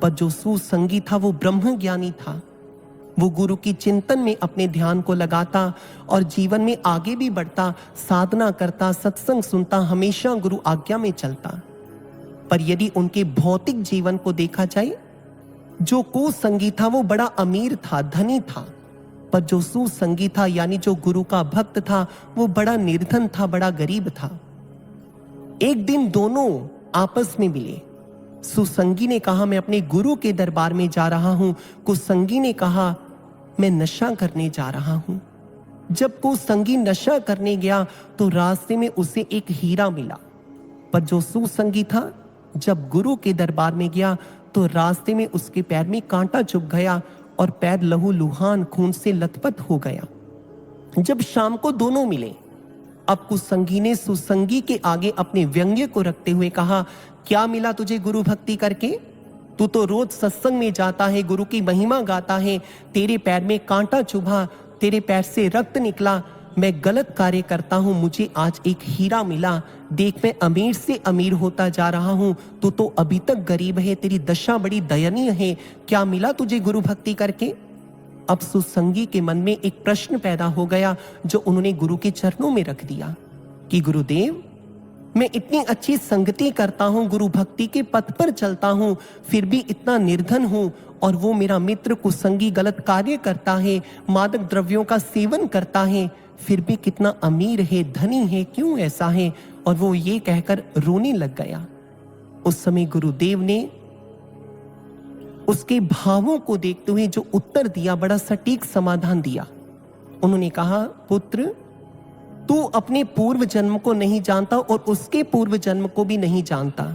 पर जो सुसंगी था वो ब्रह्म ज्ञानी था, वो गुरु की चिंतन में अपने ध्यान को लगाता और जीवन में आगे भी बढ़ता, साधना करता, सत्संग सुनता, हमेशा गुरु आज्ञा में चलता। पर यदि उनके भौतिक जीवन को देखा जाए, जो कुसंगी था वो बड़ा अमीर था, धनी था, पर जो सुसंगी था यानी जो गुरु का भक्त था वो बड़ा निर्धन था, बड़ा गरीब था। एक दिन दोनों आपस में मिले। सुसंगी ने कहा मैं अपने गुरु के दरबार में जा रहा हूं, कुसंगी ने कहा मैं नशा करने जा रहा हूं। जब कुसंगी नशा करने गया तो रास्ते में उसे एक हीरा मिला, पर जो सुसंगी था जब गुरु के दरबार में गया तो रास्ते में उसके पैर में कांटा चुभ गया और पैर लहूलुहान खून से लथपथ हो गया। जब शाम को दोनों मिले, अब कुसंगी ने सुसंगी के आगे अपने व्यंग्य को रखते हुए कहा, क्या मिला तुझे गुरु भक्ति करके? तू तो रोज सत्संग में जाता है, गुरु की महिमा गाता है, तेरे पैर में कांटा चुभा, तेरे पैर से रक्त निकला, मैं गलत कार्य करता हूं, मुझे आज एक हीरा मिला, देख मैं अमीर से अमीर होता जा रहा हूं, तू तो अभी तक गरीब है, तेरी दशा बड़ी दयनीय है, क्या मिला तुझे गुरु भक्ति करके? अब सुसंगी के मन में एक प्रश्न पैदा हो गया जो उन्होंने गुरु के चरणों में रख दिया कि गुरुदेव, मैं इतनी अच्छी संगति करता हूं, गुरु भक्ति के पथ पर चलता हूं, फिर भी इतना निर्धन हूं, और वो मेरा मित्र कुसंगी गलत कार्य करता है, मादक द्रव्यों का सेवन करता है, फिर भी कितना अमीर है, धनी है, क्यों ऐसा है? और वो ये कहकर रोने लग गया। उस समय गुरुदेव ने उसके भावों को देखते हुए जो उत्तर दिया, बड़ा सटीक समाधान दिया। उन्होंने कहा, पुत्र, तू अपने पूर्व जन्म को नहीं जानता और उसके पूर्व जन्म को भी नहीं जानता।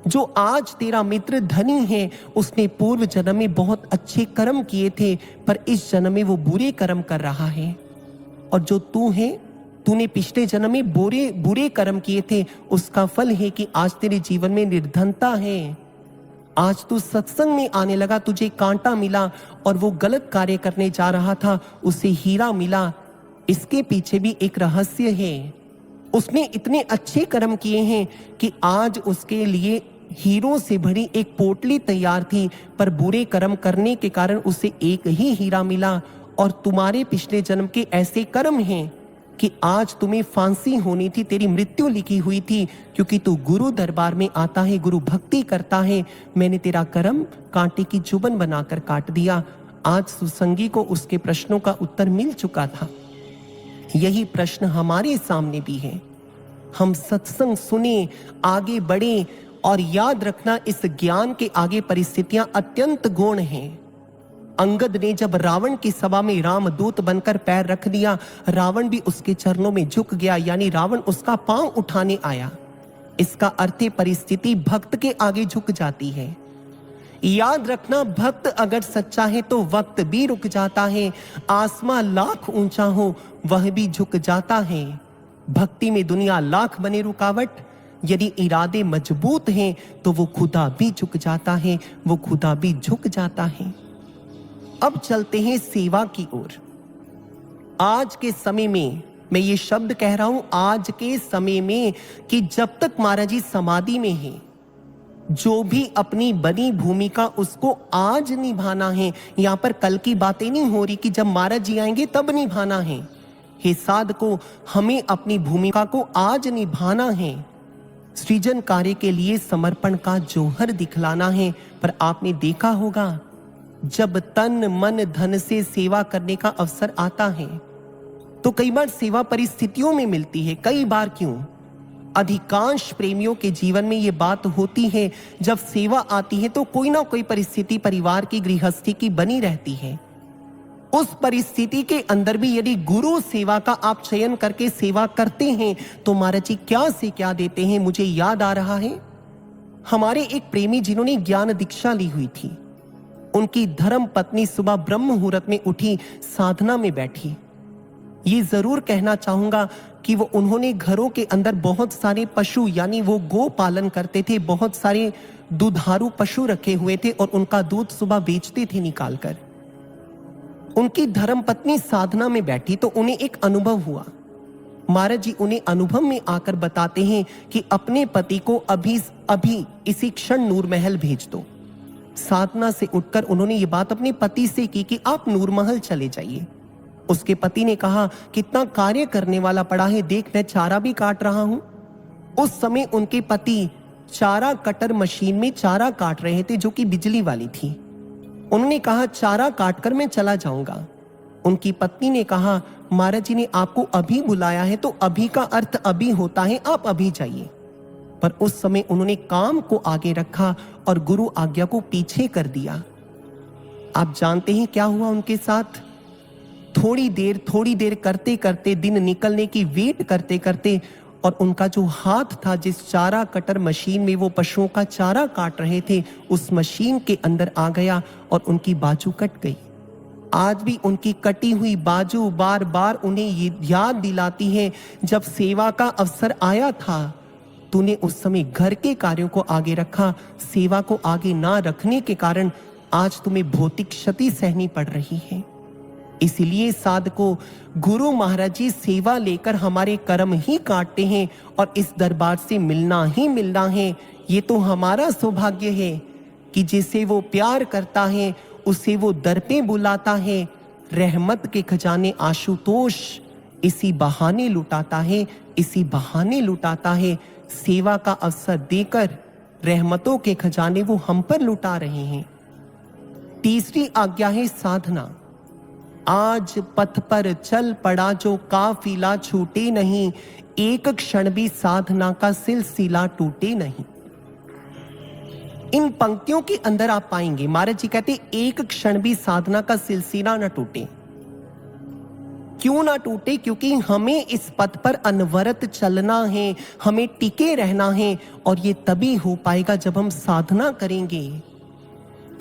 जो आज तेरा मित्र धनी है, उसने पूर्व जन्म में बहुत अच्छे कर्म किए थे, पर इस जन्म में वो बुरे कर्म कर रहा है। और जो तू है, तूने पिछले जन्म में बुरे कर्म किए थे, उसका फल है कि आज तेरे जीवन में निर्धनता है। आज तू सत्संग में आने लगा, तुझे कांटा मिला और वो गलत कार्य करने जा रहा था, उसे हीरा मिला। इसके पीछे भी एक रहस्य है। उसने इतने अच्छे कर्म किए हैं कि आज उसके लिए हीरों से भरी एक पोटली तैयार थी, पर बुरे कर्म करने के कारण उसे एक ही हीरा मिला। और तुम्हारे पिछले जन्म के ऐसे कर्म हैं कि आज तुम्हें फांसी होनी थी, तेरी मृत्यु लिखी हुई थी, क्योंकि तू गुरु दरबार में आता है, गुरु भक्ति करता है। मैंने तेरा कर्म कांटे की चुभन बनाकर काट दिया। आज सुसंगी को उसके प्रश्नों का उत्तर मिल चुका था। यही प्रश्न हमारे सामने भी है। हम सत्संग सुने, आगे बढ़े, और याद रखना इस ज्ञान के आगे परिस्थितियां अत्यंत गौण हैं। अंगद ने जब रावण की सभा में रामदूत बनकर पैर रख दिया, रावण भी उसके चरणों में झुक गया, यानी रावण उसका पांव उठाने आया। इसका अर्थ है परिस्थिति भक्त के आगे झुक जाती है। याद रखना, भक्त अगर सच्चा है तो वक्त भी रुक जाता है, आसमां लाख ऊंचा हो वह भी झुक जाता है। भक्ति में दुनिया लाख बने रुकावट, यदि इरादे मजबूत हैं तो वो खुदा भी झुक जाता है, वो खुदा भी झुक जाता है। अब चलते हैं सेवा की ओर। आज के समय में मैं ये शब्द कह रहा हूं, आज के समय में, कि जब तक महाराज जी समाधि में है, जो भी अपनी बनी भूमिका उसको आज निभाना है। यहां पर कल की बातें नहीं हो रही कि जब महाराज जी आएंगे तब निभाना है। हे साधको, हमें अपनी भूमिका को आज निभाना है। सृजन कार्य के लिए समर्पण का जौहर दिखलाना है। पर आपने देखा होगा, जब तन मन धन से सेवा करने का अवसर आता है तो कई बार सेवा परिस्थितियों में मिलती है। कई बार क्यों, अधिकांश प्रेमियों के जीवन में ये बात होती है, जब सेवा आती है तो कोई ना कोई परिस्थिति परिवार की, गृहस्थी की बनी रहती है। उस परिस्थिति के अंदर भी यदि गुरु सेवा का आप चयन करके सेवा करते हैं तो महाराज जी क्या से क्या देते हैं। मुझे याद आ रहा है, हमारे एक प्रेमी जिन्होंने ज्ञान दीक्षा ली हुई थी, उनकी धर्म पत्नी सुबह ब्रह्म मुहूर्त में उठी, साधना में बैठी। ये जरूर कहना चाहूंगा कि उन्होंने घरों के अंदर बहुत सारे पशु, यानी वो गो पालन करते थे, बहुत सारे दुधारू पशु रखे हुए थे और उनका दूध सुबह बेचते थे निकालकर। उनकी धर्मपत्नी साधना में बैठी तो उन्हें एक अनुभव हुआ। महाराज जी उन्हें अनुभव में आकर बताते हैं कि अपने पति को अभी इसी क्षण नूर महल भेज दो। साधना से उठकर उन्होंने ये बात अपने पति से की कि आप नूर महल चले जाइए। उसके पति ने कहा, कितना कार्य करने वाला पड़ा है, देख मैं चारा भी काट रहा हूं। उस समय उनके पति चारा कटर मशीन में चारा काट रहे थे, जो कि बिजली वाली थी। उन्होंने कहा, चारा काटकर मैं चला जाऊंगा। उनकी पत्नी ने कहा, महाराज जी ने आपको अभी बुलाया है तो अभी का अर्थ अभी होता है, आप अभी जाइए। पर उस समय उन्होंने काम को आगे रखा और गुरु आज्ञा को पीछे कर दिया। आप जानते हैं क्या हुआ उनके साथ? थोड़ी देर करते करते, दिन निकलने की वेट करते करते, और उनका जो हाथ था जिस चारा कटर मशीन में वो पशुओं का चारा काट रहे थे, उस मशीन के अंदर आ गया और उनकी बाजू कट गई। आज भी उनकी कटी हुई बाजू बार बार उन्हें ये याद दिलाती है, जब सेवा का अवसर आया था तूने उस समय घर के कार्यों को आगे रखा, सेवा को आगे ना रखने के कारण आज तुम्हें भौतिक क्षति सहनी पड़ रही है। इसीलिए साधको, गुरु महाराज जी सेवा लेकर हमारे कर्म ही काटते हैं और इस दरबार से मिलना ही मिलना है। ये तो हमारा सौभाग्य है कि जिसे वो प्यार करता है उसे वो दर पे बुलाता है। रहमत के खजाने आशुतोष इसी बहाने लुटाता है, इसी बहाने लुटाता है। सेवा का अवसर देकर रहमतों के खजाने वो हम पर लुटा रहे हैं। तीसरी आज्ञा है साधना। आज पथ पर चल पड़ा जो काफिला छूटे नहीं, एक क्षण भी साधना का सिलसिला टूटे नहीं। इन पंक्तियों के अंदर आप पाएंगे महाराज जी कहते एक क्षण भी साधना का सिलसिला न टूटे। क्यों ना टूटे? क्योंकि हमें इस पथ पर अनवरत चलना है, हमें टिके रहना है, और ये तभी हो पाएगा जब हम साधना करेंगे।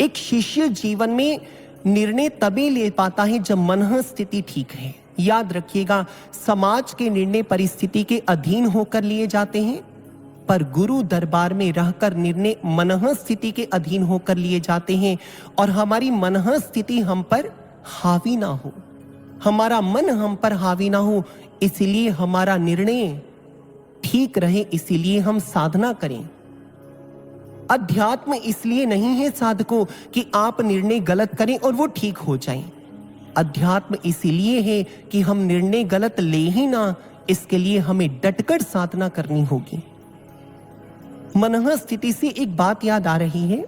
एक शिष्य जीवन में निर्णय तभी ले पाता है जब मन स्थिति ठीक है। याद रखिएगा, समाज के निर्णय परिस्थिति के अधीन होकर लिए जाते हैं, पर गुरु दरबार में रहकर निर्णय मन स्थिति के अधीन होकर लिए जाते हैं। और हमारी मन स्थिति हम पर हावी ना हो, हमारा मन हम पर हावी ना हो, इसलिए हमारा निर्णय ठीक रहे, इसीलिए हम साधना करें। अध्यात्म इसलिए नहीं है साधकों कि आप निर्णय गलत करें और वो ठीक हो जाएं। अध्यात्म इसलिए है कि हम निर्णय गलत ले ही ना, इसके लिए हमें डटकर साधना करनी होगी। मनः स्थिति से एक बात याद आ रही है।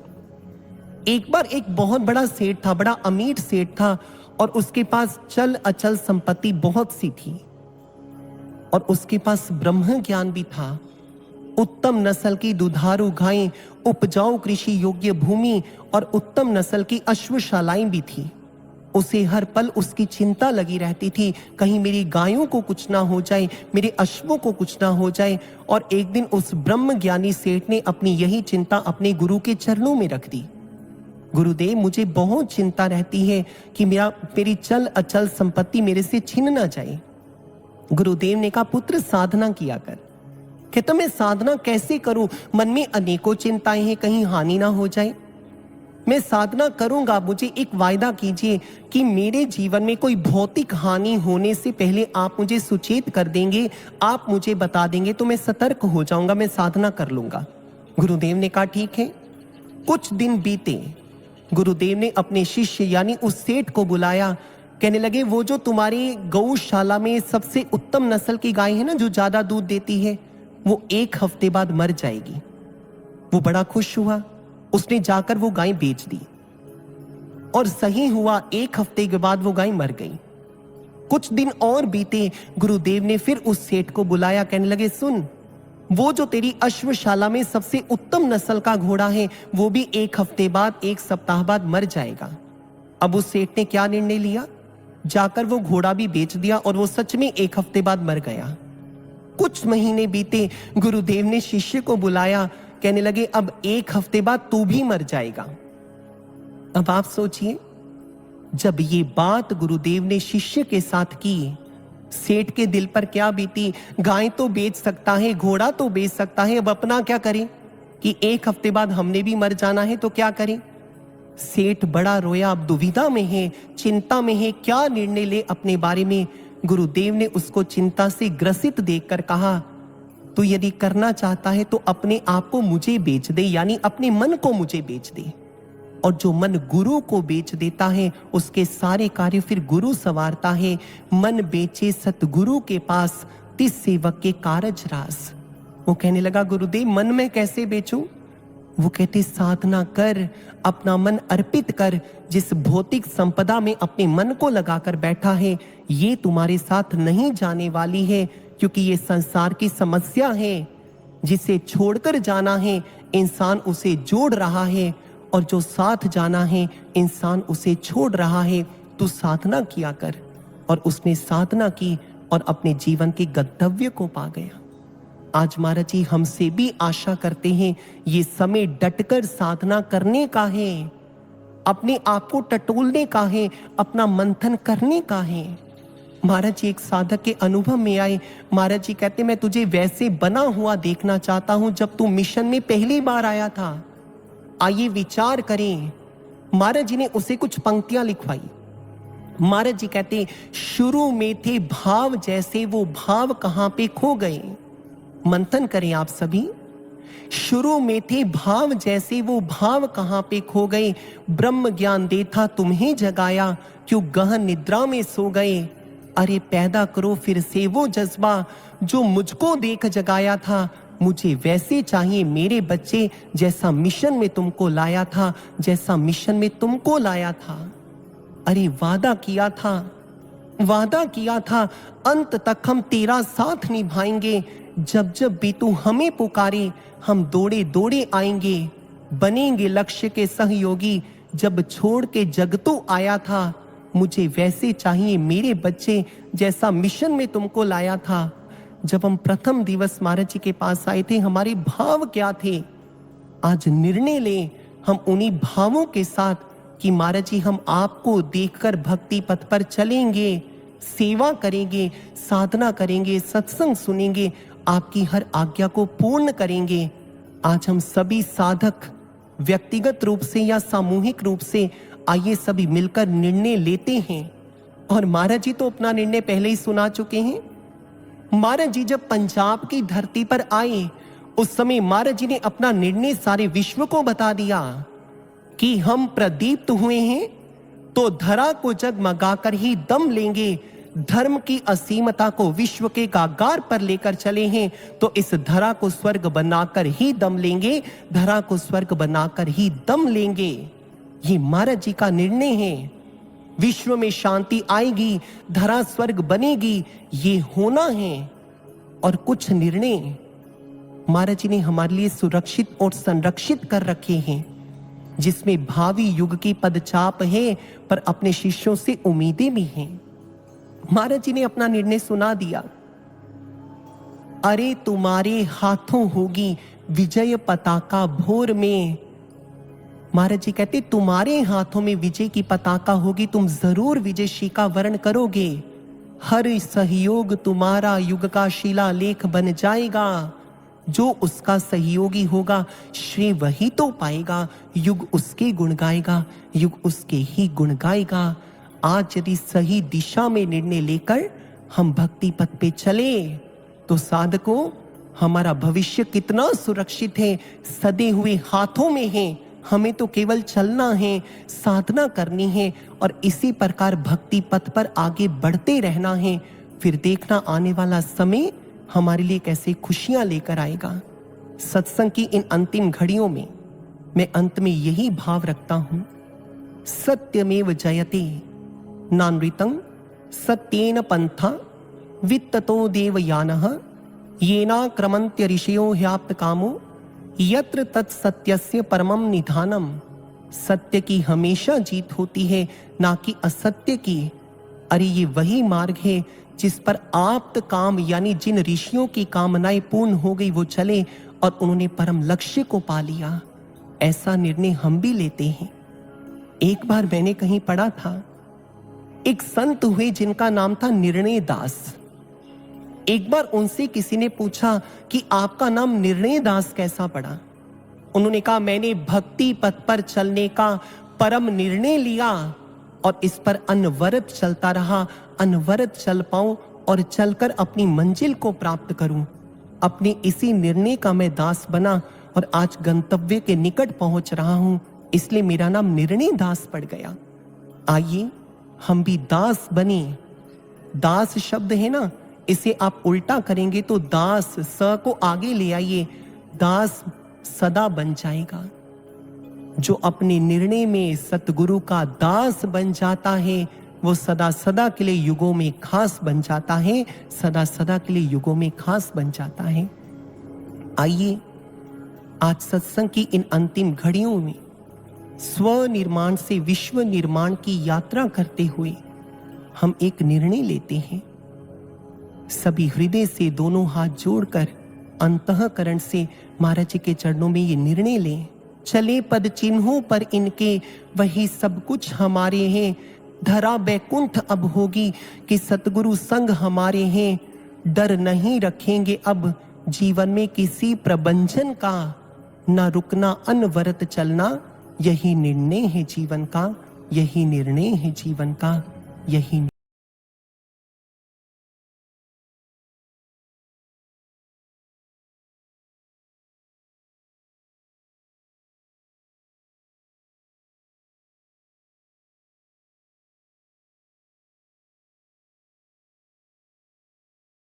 एक बार एक बहुत बड़ा सेठ था, बड़ा अमीर सेठ था, और उसके पास चल अचल संपत्ति बहुत सी थी, और उसके पास ब्रह्म ज्ञान भी था। उत्तम नस्ल की दुधारू गायें, उपजाऊ कृषि योग्य भूमि और उत्तम नस्ल की अश्वशालाएं भी थी। उसे हर पल उसकी चिंता लगी रहती थी, कहीं मेरी गायों को कुछ ना हो जाए, मेरे अश्वों को कुछ ना हो जाए। और एक दिन उस ब्रह्म ज्ञानी सेठ ने अपनी यही चिंता अपने गुरु के चरणों में रख दी। गुरुदेव, मुझे बहुत चिंता रहती है कि मेरी चल अचल संपत्ति मेरे से छिन ना जाए। गुरुदेव ने कहा, पुत्र साधना किया कर। कहता, मैं साधना कैसे करूं? मन में अनेकों चिंताएं हैं, कहीं हानि ना हो जाए। मैं साधना करूंगा, मुझे एक वायदा कीजिए कि मेरे जीवन में कोई भौतिक हानि होने से पहले आप मुझे सुचेत कर देंगे, आप मुझे बता देंगे तो मैं सतर्क हो जाऊंगा, मैं साधना कर लूंगा। गुरुदेव ने कहा, ठीक है। कुछ दिन बीते, गुरुदेव ने अपने शिष्य यानी उस सेठ को बुलाया। कहने लगे, वो जो तुम्हारी गौशाला में सबसे उत्तम नस्ल की गाय है ना, जो ज्यादा दूध देती है, वो 1 हफ्ते बाद मर जाएगी। वो बड़ा खुश हुआ, उसने जाकर वो गाय बेच दी और सही हुआ, 1 हफ्ते के बाद वो गाय मर गई। कुछ दिन और बीते, गुरुदेव ने फिर उस सेठ को बुलाया, कहने लगे सुन, वो जो तेरी अश्वशाला में सबसे उत्तम नस्ल का घोड़ा है वो भी 1 हफ्ते बाद, 1 सप्ताह बाद मर जाएगा। अब उस सेठ ने क्या निर्णय लिया, जाकर वो घोड़ा भी बेच दिया और वो सच में 1 हफ्ते बाद मर गया। कुछ महीने बीते, गुरुदेव ने शिष्य को बुलाया, कहने लगे अब 1 हफ्ते बाद तू भी मर जाएगा। अब आप सोचिए, जब ये बात गुरुदेव ने शिष्य के साथ की, सेठ के दिल पर क्या बीती। गाय तो बेच सकता है, घोड़ा तो बेच सकता है, अब अपना क्या करें कि 1 हफ्ते बाद हमने भी मर जाना है, तो क्या करें। सेठ बड़ा रोया, अब दुविधा में है, चिंता में है, क्या निर्णय ले अपने बारे में। गुरुदेव ने उसको चिंता से ग्रसित देखकर कहा, तो यदि करना चाहता है तो अपने आप को मुझे बेच दे, यानी अपने मन को मुझे बेच दे। और जो मन गुरु को बेच देता है उसके सारे कार्य फिर गुरु संवारता है। मन बेचे सतगुरु के पास, तिस सेवक के कारज रास। वो कहने लगा, गुरुदेव मन में कैसे बेचूं। वो कहते, साधना कर, अपना मन अर्पित कर। जिस भौतिक संपदा में अपने मन को लगाकर बैठा है, ये तुम्हारे साथ नहीं जाने वाली है, क्योंकि ये संसार की समस्या है। जिसे छोड़कर जाना है, इंसान उसे जोड़ रहा है, और जो साथ जाना है, इंसान उसे छोड़ रहा है। तू साधना किया कर। और उसने साधना की और अपने जीवन के गंतव्य को पा गया। आज महाराज जी हमसे भी आशा करते हैं, ये समय डटकर साधना करने का है, अपने आप को टटोलने का है, अपना मंथन करने का है। महाराज जी एक साधक के अनुभव में आए। महाराज जी कहते, मैं तुझे वैसे बना हुआ देखना चाहता हूं जब तू मिशन में पहली बार आया था। आइए विचार करें। महाराज जी ने उसे कुछ पंक्तियां लिखवाई। महाराज जी कहते, शुरू में थे भाव जैसे, वो भाव कहां पे खो गए। मंथन करें आप सभी। शुरू में थे भाव जैसे, वो भाव कहां पे खो गए। ब्रह्म ज्ञान देता तुम्हें जगाया, क्यों गहन निद्रा में सो गए। अरे पैदा करो फिर से वो जज्बा, जो मुझको देख जगाया था। मुझे वैसे चाहिए मेरे बच्चे, जैसा मिशन में तुमको लाया था, जैसा मिशन में तुमको लाया था। अरे वादा किया था, वादा किया था, अंत तक हम तेरा साथ निभाएंगे। जब जब भी तू हमें पुकारे, हम दौड़े दौड़े आएंगे। बनेंगे लक्ष्य के सहयोगी, जब छोड़ के जग तो आया था। मुझे वैसे चाहिए मेरे बच्चे, जैसा मिशन में तुमको लाया था। जब हम प्रथम दिवस महाराज जी के पास आए थे, हमारे भाव क्या थे। आज निर्णय लें हम उन्हीं भावों के साथ कि महाराज जी हम आपको देखकर भक्ति पथ पर चलेंगे, सेवा करेंगे, साधना करेंगे, सत्संग सुनेंगे, आपकी हर आज्ञा को पूर्ण करेंगे। आज हम सभी साधक व्यक्तिगत रूप से या सामूहिक रूप से आइए सभी मिलकर निर्णय लेते हैं। और महाराज जी तो अपना निर्णय पहले ही सुना चुके हैं। महाराज जी जब पंजाब की धरती पर आए, उस समय महाराज जी ने अपना निर्णय सारे विश्व को बता दिया कि हम प्रदीप्त हुए हैं तो धरा को जगमगाकर ही दम लेंगे। धर्म की असीमता को विश्व के गागार पर लेकर चले हैं, तो इस धरा को स्वर्ग बनाकर ही दम लेंगे, धरा को स्वर्ग बनाकर ही दम लेंगे। ये महाराज जी का निर्णय है। विश्व में शांति आएगी, धरा स्वर्ग बनेगी, ये होना है। और कुछ निर्णय महाराज जी ने हमारे लिए सुरक्षित और संरक्षित कर रखे हैं, जिसमें भावी युग की पदचाप है, पर अपने शिष्यों से उम्मीदें भी हैं। महाराज जी ने अपना निर्णय सुना दिया। अरे तुम्हारे हाथों होगी विजय पताका भोर में। महाराज जी कहते, तुम्हारे हाथों में विजय की पताका होगी, तुम जरूर विजयश्री का वर्ण करोगे। हर सहयोग तुम्हारा युग का शिलालेख बन जाएगा। जो उसका सहयोगी होगा, श्रेय वही तो पाएगा। युग उसके गुण गाएगा, युग उसके ही गुण गाएगा। आज यदि सही दिशा में निर्णय लेकर हम भक्ति पथ पे चले, तो साधकों हमारा भविष्य कितना सुरक्षित है, सदे हुए हाथों में है। हमें तो केवल चलना है, साधना करनी है और इसी प्रकार भक्ति पथ पर आगे बढ़ते रहना है। फिर देखना आने वाला समय हमारे लिए कैसे खुशियां लेकर आएगा। सत्संग की इन अंतिम घड़ियों में मैं अंत में यही भाव रखता हूं, सत्यमेव जयते नानृतं सत्येन पंथा वित्ततो देवयानः येना क्रमन्त्य ऋषयो ह्याप्त कामो यत्र तत्सत्यस्य परमं निधानम। सत्य की हमेशा जीत होती है, ना कि असत्य की। अरे ये वही मार्ग है जिस पर आप्त काम यानी जिन ऋषियों की कामनाएं पूर्ण हो गई वो चले और उन्होंने परम लक्ष्य को पा लिया। ऐसा निर्णय हम भी लेते हैं। एक बार मैंने कहीं पढ़ा था, एक संत हुए जिनका नाम था निर्णय दास। एक बार उनसे किसी ने पूछा कि आपका नाम निर्णय दास कैसा पड़ा। उन्होंने कहा, मैंने भक्ति पथ पर चलने का परम निर्णय लिया और इस पर अनवरत चलता रहा, अनवरत चल पाऊं और चलकर अपनी मंजिल को प्राप्त करूं। अपने इसी निर्णय का मैं दास बना और आज गंतव्य के निकट पहुंच रहा हूं, इसलिए मेरा नाम निर्णय दास पड़ गया। आइए हम भी दास बने। दास शब्द है ना, इसे आप उल्टा करेंगे तो दास, स को आगे ले आइए, दास सदा बन जाएगा। जो अपने निर्णय में सतगुरु का दास बन जाता है वो सदा सदा के लिए युगों में खास बन जाता है, सदा सदा के लिए युगों में खास बन जाता है। आइए आज सत्संग की इन अंतिम घड़ियों में स्व निर्माण से विश्व निर्माण की यात्रा करते हुए हम एक निर्णय लेते हैं। सभी हृदय से दोनों हाथ जोड़कर अंतःकरण से महाराज जी के चरणों में ये निर्णय लें, चले पद चिन्हों पर इनके, वही सब कुछ हमारे हैं। धरा बैकुंठ अब होगी कि सतगुरु संग हमारे हैं। डर नहीं रखेंगे अब जीवन में किसी प्रबंधन का, ना रुकना अनवरत चलना, यही निर्णय है जीवन का, यही निर्णय है जीवन का, यही